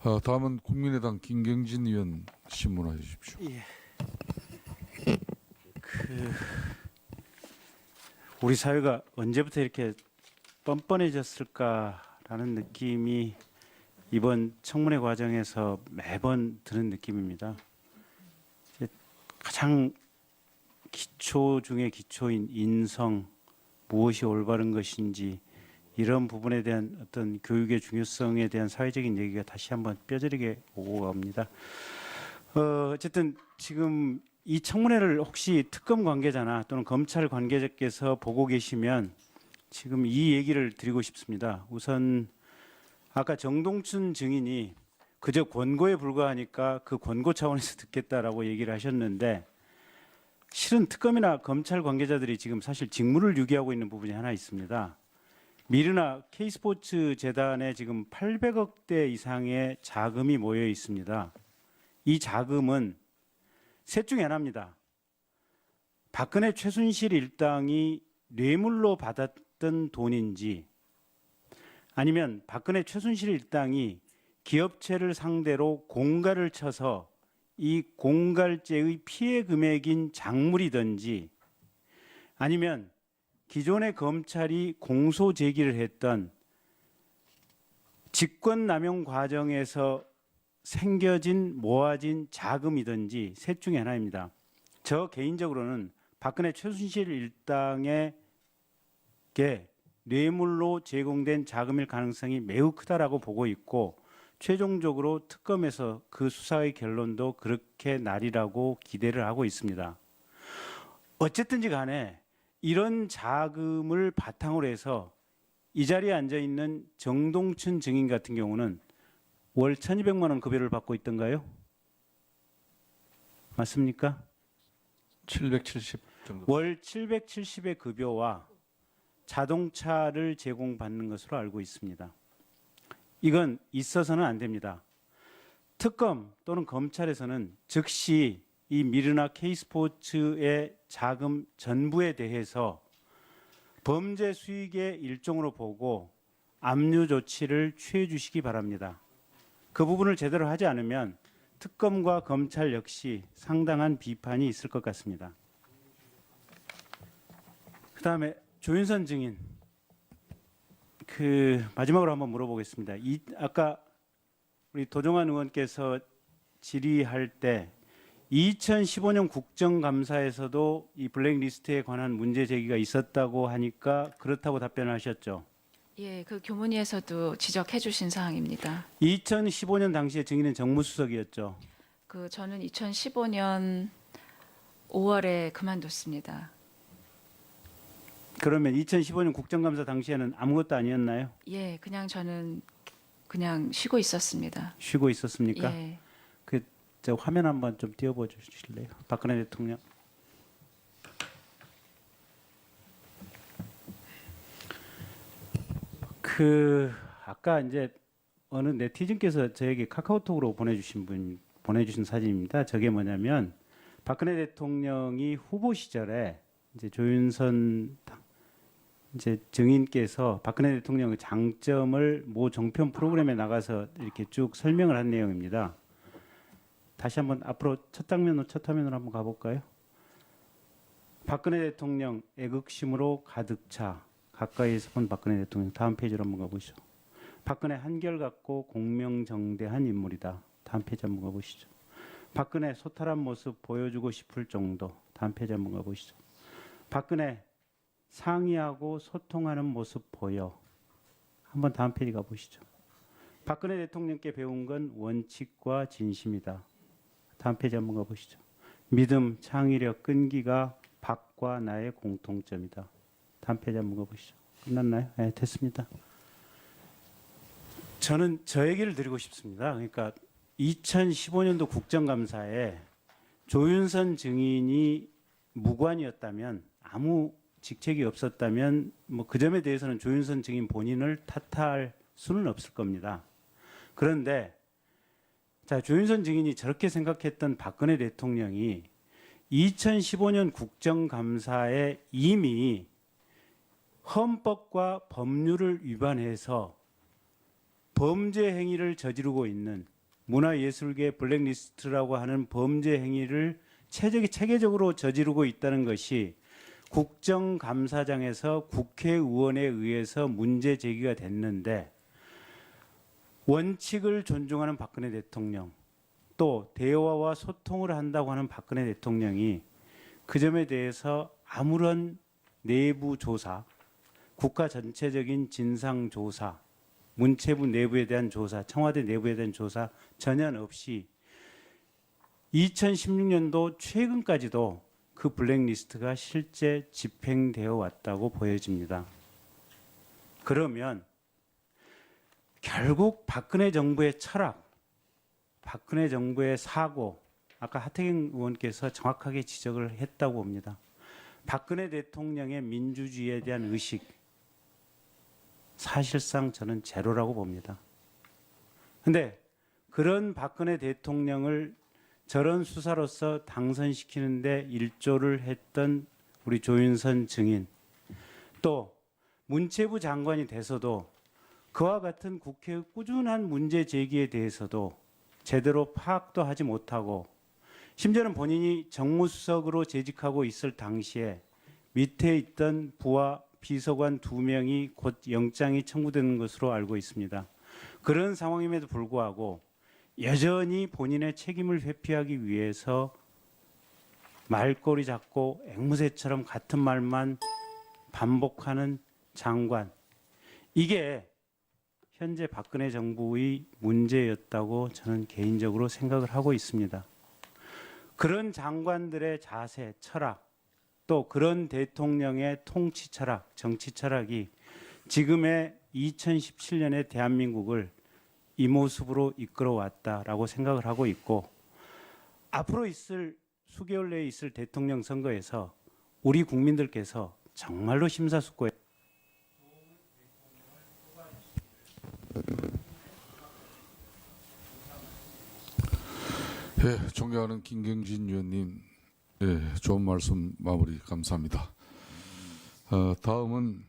다음은 국민의당 김경진 의원 신문해 주십시오. 예. 우리 사회가 언제부터 이렇게 뻔뻔해졌을까라는 느낌이 이번 청문회 과정에서 매번 드는 느낌입니다. 이제 가장 기초 중에 기초인 인성, 무엇이 올바른 것인지 이런 부분에 대한 어떤 교육의 중요성에 대한 사회적인 얘기가 다시 한번 뼈저리게 오고 갑니다. 어쨌든 지금 이 청문회를 혹시 특검 관계자나 또는 검찰 관계자께서 보고 계시면 지금 이 얘기를 드리고 싶습니다. 우선 아까 정동춘 증인이 그저 권고에 불과하니까 그 권고 차원에서 듣겠다라고 얘기를 하셨는데 실은 특검이나 검찰 관계자들이 지금 사실 직무를 유기하고 있는 부분이 하나 있습니다. 미르나 K스포츠 재단에 지금 800억대 이상의 자금이 모여 있습니다. 이 자금은 셋 중에 하나입니다. 박근혜 최순실 일당이 뇌물로 받았던 돈인지 아니면 박근혜 최순실 일당이 기업체를 상대로 공갈을 쳐서 이 공갈죄의 피해 금액인 작물이든지 아니면 기존의 검찰이 공소 제기를 했던 직권남용 과정에서 생겨진 모아진 자금이든지 셋 중에 하나입니다. 저 개인적으로는 박근혜 최순실 일당에게 뇌물로 제공된 자금일 가능성이 매우 크다라고 보고 있고 최종적으로 특검에서 그 수사의 결론도 그렇게 나리라고 기대를 하고 있습니다. 어쨌든지 간에 이런 자금을 바탕으로 해서 이 자리에 앉아 있는 정동춘 증인 같은 경우는 월 1,200만 원 급여를 받고 있던가요? 맞습니까? 770 정도. 월 770의 급여와 자동차를 제공받는 것으로 알고 있습니다. 이건 있어서는 안 됩니다. 특검 또는 검찰에서는 즉시 이 미르나 K스포츠의 자금 전부에 대해서 범죄 수익의 일종으로 보고 압류 조치를 취해 주시기 바랍니다. 그 부분을 제대로 하지 않으면 특검과 검찰 역시 상당한 비판이 있을 것 같습니다. 그다음에 조윤선 증인, 마지막으로 한번 물어보겠습니다. 아까 우리 도종환 의원께서 질의할 때 2015년 국정감사에서도 이 블랙리스트에 관한 문제 제기가 있었다고 하니까 그렇다고 답변을 하셨죠. 예, 그 교문위에서도 지적해 주신 사항입니다. 2015년 당시에 증인은 정무수석이었죠. 저는 2015년 5월에 그만뒀습니다. 그러면 2015년 국정감사 당시에는 아무것도 아니었나요? 예, 저는 그냥 쉬고 있었습니다. 쉬고 있었습니까? 예. 저 화면 한번 좀 띄워보 주실래요? 박근혜 대통령. 아까 이제 어느 네티즌께서 저에게 카카오톡으로 보내주신 사진입니다. 저게 뭐냐면 박근혜 대통령이 후보 시절에 이제 조윤선 이제 증인께서 박근혜 대통령의 장점을 모 종편 프로그램에 나가서 이렇게 쭉 설명을 한 내용입니다. 다시 한번 앞으로 첫 화면으로 한번 가볼까요? 박근혜 대통령 애국심으로 가득 차 가까이에서 본 박근혜 대통령. 다음 페이지로 한번 가보시죠. 박근혜 한결같고 공명정대한 인물이다. 다음 페이지 한번 가보시죠. 박근혜 소탈한 모습 보여주고 싶을 정도. 다음 페이지 한번 가보시죠. 박근혜 상의하고 소통하는 모습 보여. 한번 다음 페이지 가보시죠. 박근혜 대통령께 배운 건 원칙과 진심이다. 다음 페이지 한번 가보시죠. 믿음, 창의력, 끈기가 박과 나의 공통점이다. 다음 페이지 한번 가보시죠. 끝났나요? 네, 됐습니다. 저는 저 얘기를 드리고 싶습니다. 그러니까 2015년도 국정감사에 조윤선 증인이 무관이었다면, 아무 직책이 없었다면 그 점에 대해서는 조윤선 증인 본인을 탓할 수는 없을 겁니다. 그런데 조윤선 증인이 저렇게 생각했던 박근혜 대통령이 2015년 국정감사에 이미 헌법과 법률을 위반해서 범죄 행위를 저지르고 있는 문화예술계 블랙리스트라고 하는 범죄 행위를 체계적으로 저지르고 있다는 것이 국정감사장에서 국회의원에 의해서 문제 제기가 됐는데, 원칙을 존중하는 박근혜 대통령, 또 대화와 소통을 한다고 하는 박근혜 대통령이 그 점에 대해서 아무런 내부 조사, 국가 전체적인 진상 조사, 문체부 내부에 대한 조사, 청와대 내부에 대한 조사 전혀 없이 2016년도 최근까지도 그 블랙리스트가 실제 집행되어 왔다고 보여집니다. 그러면 결국 박근혜 정부의 철학, 박근혜 정부의 사고, 아까 하태경 의원께서 정확하게 지적을 했다고 봅니다. 박근혜 대통령의 민주주의에 대한 의식, 사실상 저는 제로라고 봅니다. 그런데 그런 박근혜 대통령을 저런 수사로서 당선시키는데 일조를 했던 우리 조윤선 증인, 또 문체부 장관이 돼서도 그와 같은 국회의 꾸준한 문제 제기에 대해서도 제대로 파악도 하지 못하고, 심지어는 본인이 정무수석으로 재직하고 있을 당시에 밑에 있던 부하 비서관 2명이 곧 영장이 청구되는 것으로 알고 있습니다. 그런 상황임에도 불구하고 여전히 본인의 책임을 회피하기 위해서 말꼬리 잡고 앵무새처럼 같은 말만 반복하는 장관, 이게 현재 박근혜 정부의 문제였다고 저는 개인적으로 생각을 하고 있습니다. 그런 장관들의 자세, 철학, 또 그런 대통령의 통치 철학, 정치 철학이 지금의 2017년의 대한민국을 이 모습으로 이끌어왔다라고 생각을 하고 있고, 앞으로 있을 수개월 내에 있을 대통령 선거에서 우리 국민들께서 정말로 심사숙고해 예, 존경하는 김경진 의원님, 예, 좋은 말씀 마무리 감사합니다. 다음은